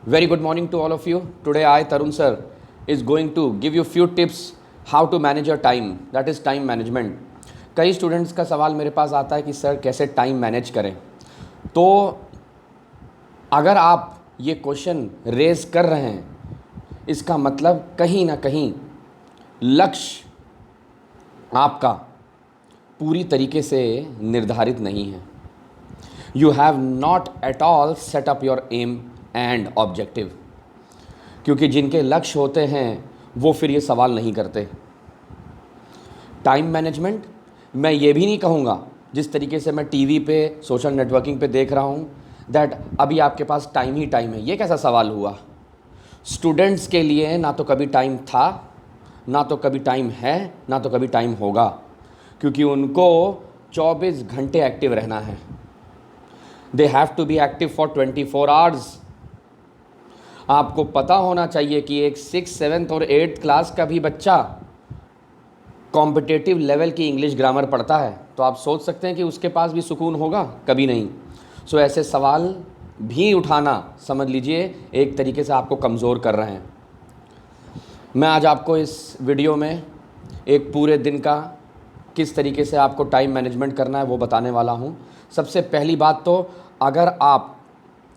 Very good morning to all of you. Today I, Tarun sir, is going to give you few tips how to manage your time. That is time management. कई students का सवाल मेरे पास आता है कि sir कैसे time manage करें। तो अगर आप ये क्वेश्चन रेज कर रहे हैं, इसका मतलब कहीं ना कहीं लक्ष्य आपका पूरी तरीके से निर्धारित नहीं है। You have not at all set up your aim and objective. क्योंकि जिनके लक्ष्य होते हैं वो फिर ये सवाल नहीं करते। टाइम मैनेजमेंट, मैं ये भी नहीं कहूँगा जिस तरीके से मैं टीवी पे, सोशल नेटवर्किंग पे देख रहा हूँ दैट अभी आपके पास टाइम ही टाइम है। ये कैसा सवाल हुआ? स्टूडेंट्स के लिए ना तो कभी टाइम था, ना तो कभी टाइम है, ना तो कभी टाइम होगा, क्योंकि उनको 24 घंटे एक्टिव रहना है। They have to be active for 24 hours. आपको पता होना चाहिए कि एक 6th, 7th और 8th क्लास का भी बच्चा कॉम्पिटिटिव लेवल की इंग्लिश ग्रामर पढ़ता है, तो आप सोच सकते हैं कि उसके पास भी सुकून होगा? कभी नहीं। सो ऐसे सवाल भी उठाना, समझ लीजिए, एक तरीके से आपको कमज़ोर कर रहे हैं। मैं आज आपको इस वीडियो में एक पूरे दिन का किस तरीके से आपको टाइम मैनेजमेंट करना है वो बताने वाला हूँ। सबसे पहली बात तो, अगर आप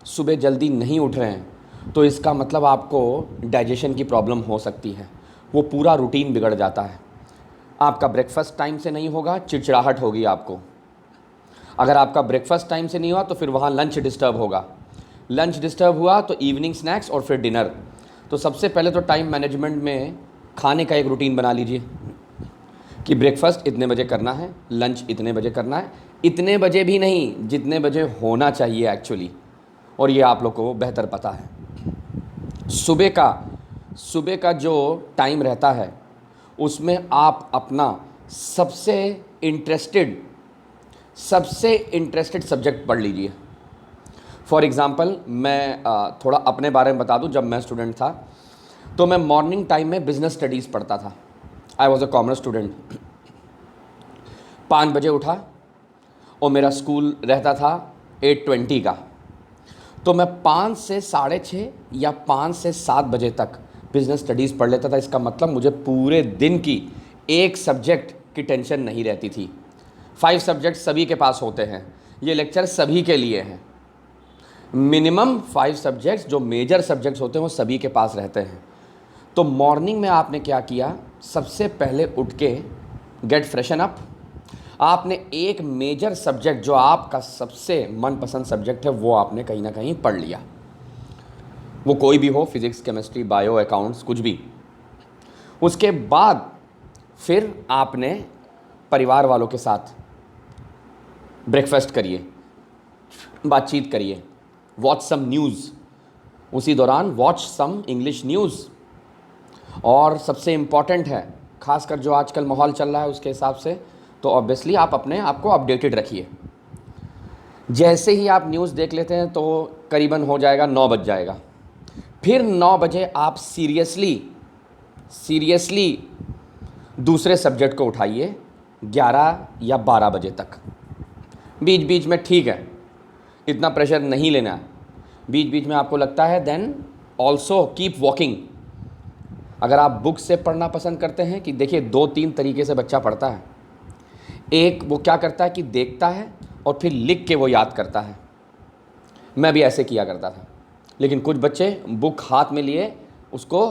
सुबह जल्दी नहीं उठ रहे हैं तो इसका मतलब आपको डाइजेशन की प्रॉब्लम हो सकती है। वो पूरा रूटीन बिगड़ जाता है। आपका ब्रेकफास्ट टाइम से नहीं होगा, चिड़चिड़ाहट होगी आपको। अगर आपका ब्रेकफास्ट टाइम से नहीं हुआ तो फिर वहाँ लंच डिस्टर्ब होगा। लंच डिस्टर्ब हुआ तो इवनिंग स्नैक्स और फिर डिनर। तो सबसे पहले तो टाइम मैनेजमेंट में खाने का एक रूटीन बना लीजिए कि ब्रेकफास्ट इतने बजे करना है, लंच इतने बजे करना है। इतने बजे भी नहीं, जितने बजे होना चाहिए एक्चुअली, और ये आप लोग को बेहतर पता है। सुबह का जो टाइम रहता है उसमें आप अपना सबसे इंटरेस्टेड सब्जेक्ट पढ़ लीजिए। फॉर एग्ज़ाम्पल, मैं थोड़ा अपने बारे में बता दूं। जब मैं स्टूडेंट था तो मैं मॉर्निंग टाइम में बिज़नेस स्टडीज़ पढ़ता था। I was a commerce student. 5 बजे उठा और मेरा स्कूल रहता था 8:20 का। तो मैं 5 से 6:30 या 5 से 7 बजे तक बिज़नेस स्टडीज़ पढ़ लेता था। इसका मतलब मुझे पूरे दिन की एक सब्जेक्ट की टेंशन नहीं रहती थी। 5 सब्जेक्ट सभी के पास होते हैं, ये लेक्चर सभी के लिए हैं। मिनिमम 5 सब्जेक्ट्स जो मेजर सब्जेक्ट्स होते हैं वो सभी के पास रहते हैं। तो मॉर्निंग में आपने क्या किया? सबसे पहले उठ के गेट फ्रेशन अप। आपने एक मेजर सब्जेक्ट जो आपका सबसे मनपसंद सब्जेक्ट है वो आपने कहीं ना कहीं पढ़ लिया। वो कोई भी हो, फिज़िक्स, केमिस्ट्री, बायो, अकाउंट्स, कुछ भी। उसके बाद फिर आपने परिवार वालों के साथ ब्रेकफास्ट करिए, बातचीत करिए, वॉच सम न्यूज़। उसी दौरान वॉच सम इंग्लिश न्यूज़। और सबसे इम्पॉर्टेंट है, खासकर जो आजकल माहौल चल रहा है उसके हिसाब से, तो ऑब्वियसली आप अपने आप को अपडेटेड रखिए। जैसे ही आप न्यूज़ देख लेते हैं तो करीबन हो जाएगा 9 बज जाएगा। फिर 9 बजे आप सीरियसली दूसरे सब्जेक्ट को उठाइए 11 या 12 बजे तक। बीच बीच में ठीक है, इतना प्रेशर नहीं लेना है। बीच बीच में आपको लगता है देन ऑल्सो कीप वॉकिंग। अगर आप बुक से पढ़ना पसंद करते हैं, कि देखिए 2-3 तरीके से बच्चा पढ़ता है। एक, वो क्या करता है कि देखता है और फिर लिख के वो याद करता है। मैं भी ऐसे किया करता था। लेकिन कुछ बच्चे बुक हाथ में लिए उसको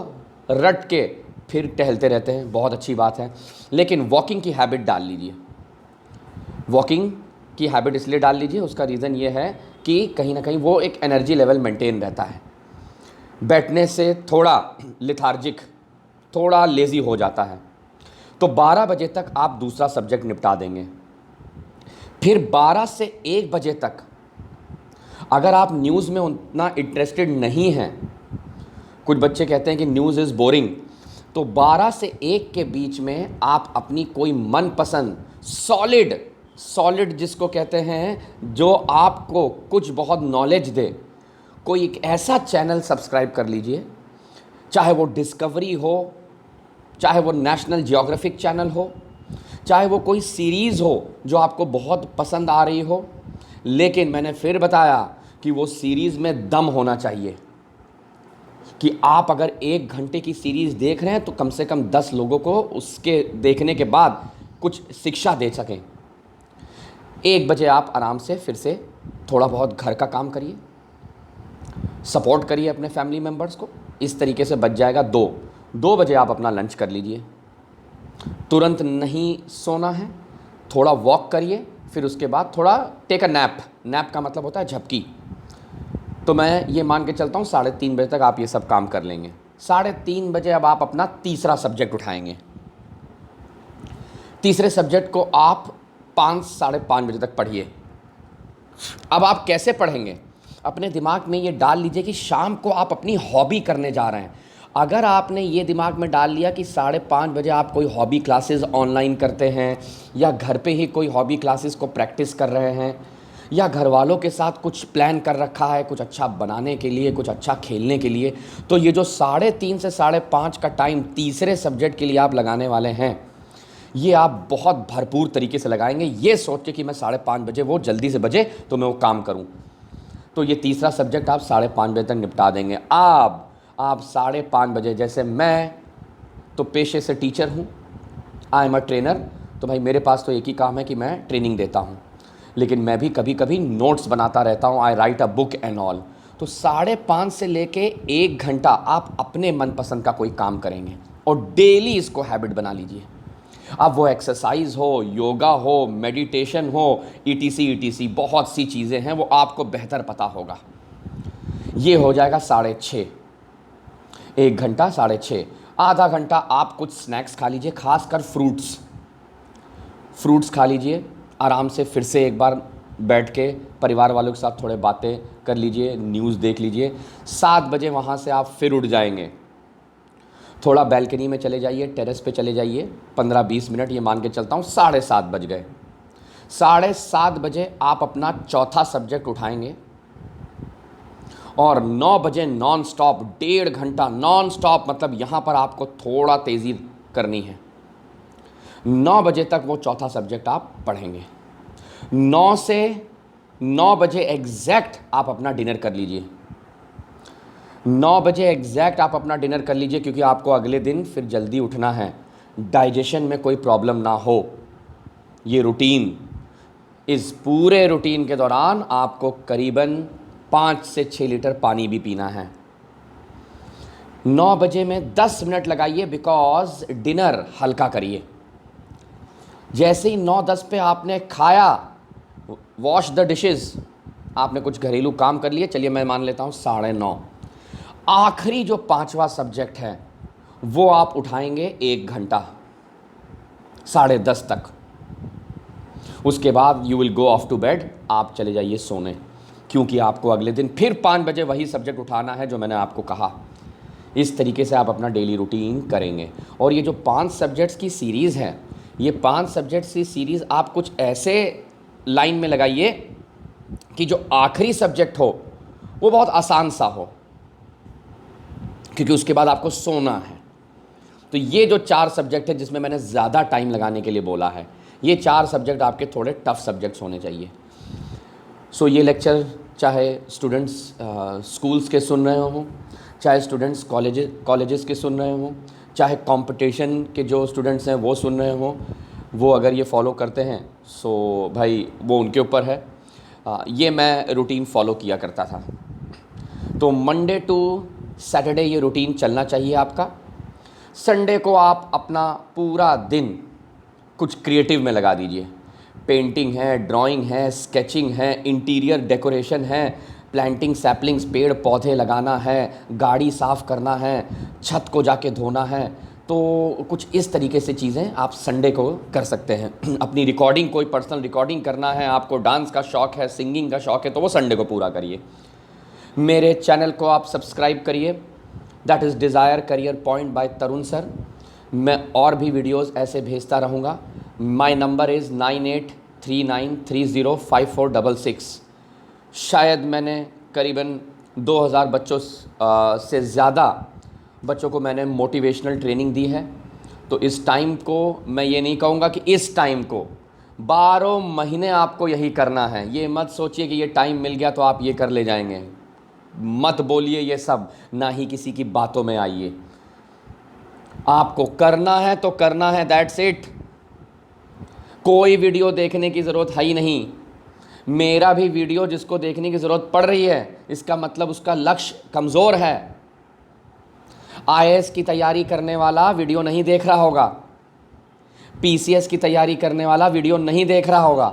रट के फिर टहलते रहते हैं, बहुत अच्छी बात है। लेकिन वॉकिंग की हैबिट डाल लीजिए। वॉकिंग की हैबिट इसलिए डाल लीजिए, उसका रीज़न ये है कि कहीं ना कहीं वो एक एनर्जी लेवल मेंटेन रहता है। बैठने से थोड़ा लिथार्जिक, थोड़ा लेज़ी हो जाता है। तो 12 बजे तक आप दूसरा सब्जेक्ट निपटा देंगे। फिर 12 से 1 बजे तक अगर आप न्यूज़ में उतना इंटरेस्टेड नहीं हैं, कुछ बच्चे कहते हैं कि न्यूज़ इज़ बोरिंग, तो 12 से 1 के बीच में आप अपनी कोई मनपसंद सॉलिड जिसको कहते हैं, जो आपको कुछ बहुत नॉलेज दे, कोई एक ऐसा चैनल सब्सक्राइब कर लीजिए। चाहे वो डिस्कवरी हो, चाहे वो नेशनल जियोग्राफिक चैनल हो, चाहे वो कोई सीरीज़ हो जो आपको बहुत पसंद आ रही हो। लेकिन मैंने फिर बताया कि वो सीरीज़ में दम होना चाहिए। कि आप अगर 1 घंटे की सीरीज़ देख रहे हैं तो कम से कम 10 लोगों को उसके देखने के बाद कुछ शिक्षा दे सकें। 1 बजे आप आराम से फिर से थोड़ा बहुत घर का काम करिए, सपोर्ट करिए अपने फैमिली मेम्बर्स को। इस तरीके से बच जाएगा 2 बजे आप अपना लंच कर लीजिए। तुरंत नहीं सोना है, थोड़ा वॉक करिए, फिर उसके बाद थोड़ा टेक अ नैप। नैप का मतलब होता है झपकी। तो मैं ये मान के चलता हूँ 3:30 बजे तक आप ये सब काम कर लेंगे। 3:30 बजे अब आप अपना तीसरा सब्जेक्ट उठाएंगे। तीसरे सब्जेक्ट को आप 5-5:30 बजे तक पढ़िए। अब आप कैसे पढ़ेंगे? अपने दिमाग में ये डाल लीजिए कि शाम को आप अपनी हॉबी करने जा रहे हैं। अगर आपने ये दिमाग में डाल लिया कि 5:30 बजे आप कोई हॉबी क्लासेस ऑनलाइन करते हैं या घर पे ही कोई हॉबी क्लासेस को प्रैक्टिस कर रहे हैं या घर वालों के साथ कुछ प्लान कर रखा है कुछ अच्छा बनाने के लिए, कुछ अच्छा खेलने के लिए, तो ये जो 3:30 से 5:30 का टाइम तीसरे सब्जेक्ट के लिए आप लगाने वाले हैं, ये आप बहुत भरपूर तरीके से लगाएंगे, ये सोच के कि मैं 5:30 बजे वो जल्दी से बजे तो मैं वो काम करूं। तो ये तीसरा सब्जेक्ट आप 5:30 बजे तक निपटा देंगे। अब आप 5:30 बजे, जैसे मैं तो पेशे से टीचर हूँ, आई एम अ ट्रेनर, तो भाई मेरे पास तो एक ही काम है कि मैं ट्रेनिंग देता हूँ, लेकिन मैं भी कभी कभी नोट्स बनाता रहता हूँ, I write a book and all. तो 5:30 से लेके 1 घंटा आप अपने मनपसंद का कोई काम करेंगे और डेली इसको हैबिट बना लीजिए। अब वो एक्सरसाइज हो, योगा हो, मेडिटेशन हो, ईटीसी बहुत सी चीज़ें हैं, वो आपको बेहतर पता होगा। ये हो जाएगा 6:30, 1 घंटा 6:30। आधा घंटा आप कुछ स्नैक्स खा लीजिए, खासकर फ्रूट्स खा लीजिए आराम से। फिर से एक बार बैठ के परिवार वालों के साथ थोड़े बातें कर लीजिए, न्यूज़ देख लीजिए। 7 बजे वहाँ से आप फिर उठ जाएंगे, थोड़ा बैल्कनी में चले जाइए, टेरेस पे चले जाइए, 15-20 मिनट, ये मान के चलता हूँ 7:30 बज गए। 7:30 बजे आप अपना चौथा सब्जेक्ट उठाएंगे और 9 बजे नॉन स्टॉप 1.5 घंटा नॉन स्टॉप, मतलब यहाँ पर आपको थोड़ा तेज़ी करनी है। 9 बजे तक वो चौथा सब्जेक्ट आप पढ़ेंगे। 9 से 9 बजे एग्जैक्ट आप अपना डिनर कर लीजिए। 9 बजे एग्जैक्ट आप अपना डिनर कर लीजिए, क्योंकि आपको अगले दिन फिर जल्दी उठना है, डाइजेशन में कोई प्रॉब्लम ना हो। ये रूटीन, इस पूरे रूटीन के दौरान आपको करीबन 5 से 6 लीटर पानी भी पीना है। 9 बजे में 10 मिनट लगाइए, बिकॉज डिनर हल्का करिए। जैसे ही 9-10 पे आपने खाया, वॉश द डिशेस, आपने कुछ घरेलू काम कर लिए, चलिए मैं मान लेता हूँ 9:30। आखिरी जो 5वां सब्जेक्ट है वो आप उठाएंगे 1 घंटा 10:30 तक। उसके बाद you will go off to bed, आप चले जाइए सोने, क्योंकि आपको अगले दिन फिर 5 बजे वही सब्जेक्ट उठाना है जो मैंने आपको कहा। इस तरीके से आप अपना डेली रूटीन करेंगे। और ये जो 5 सब्जेक्ट्स की सीरीज़ है, ये 5 सब्जेक्ट्स की सीरीज़ आप कुछ ऐसे लाइन में लगाइए कि जो आखिरी सब्जेक्ट हो वो बहुत आसान सा हो, क्योंकि उसके बाद आपको सोना है। तो ये जो 4 सब्जेक्ट है जिसमें मैंने ज़्यादा टाइम लगाने के लिए बोला है, ये 4 सब्जेक्ट आपके थोड़े टफ सब्जेक्ट्स होने चाहिए। सो ये लेक्चर चाहे स्टूडेंट्स स्कूल्स के सुन रहे हों, चाहे स्टूडेंट्स कॉलेजेस के सुन रहे हों, चाहे कंपटीशन के जो स्टूडेंट्स हैं वो सुन रहे हों, वो अगर ये फॉलो करते हैं सो भाई वो उनके ऊपर है। ये मैं रूटीन फॉलो किया करता था। तो मंडे टू सैटरडे ये रूटीन चलना चाहिए आपका। संडे को आप अपना पूरा दिन कुछ क्रिएटिव में लगा दीजिए। पेंटिंग है, ड्राइंग है, स्केचिंग है, इंटीरियर डेकोरेशन है, प्लांटिंग सैपलिंग्स, पेड़ पौधे लगाना है, गाड़ी साफ़ करना है, छत को जाके धोना है। तो कुछ इस तरीके से चीज़ें आप संडे को कर सकते हैं। अपनी रिकॉर्डिंग, कोई पर्सनल रिकॉर्डिंग करना है, आपको डांस का शौक़ है, सिंगिंग का शौक़ है, तो वो संडे को पूरा करिए। मेरे चैनल को आप सब्सक्राइब करिए, that is desire career point by Tarun sir. मैं और भी वीडियोस ऐसे भेजता रहूँगा। My number is 9839305466। शायद मैंने करीबन 2000 बच्चों से ज़्यादा बच्चों को मैंने मोटिवेशनल ट्रेनिंग दी है। तो इस टाइम को मैं ये नहीं कहूँगा कि इस टाइम को 12 महीने आपको यही करना है। ये मत सोचिए कि ये टाइम मिल गया तो आप ये कर ले जाएंगे। मत बोलिए ये सब, ना ही किसी की बातों में आइए। आपको करना है तो करना है, दैट्स इट। कोई वीडियो देखने की ज़रूरत है ही नहीं। मेरा भी वीडियो जिसको देखने की ज़रूरत पड़ रही है, इसका मतलब उसका लक्ष्य कमज़ोर है। आईएएस की तैयारी करने वाला वीडियो नहीं देख रहा होगा, पीसीएस की तैयारी करने वाला वीडियो नहीं देख रहा होगा,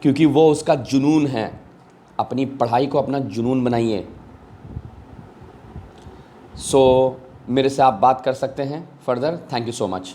क्योंकि वो उसका जुनून है। अपनी पढ़ाई को अपना जुनून बनाइए। मेरे से आप बात कर सकते हैं further. Thank you so much.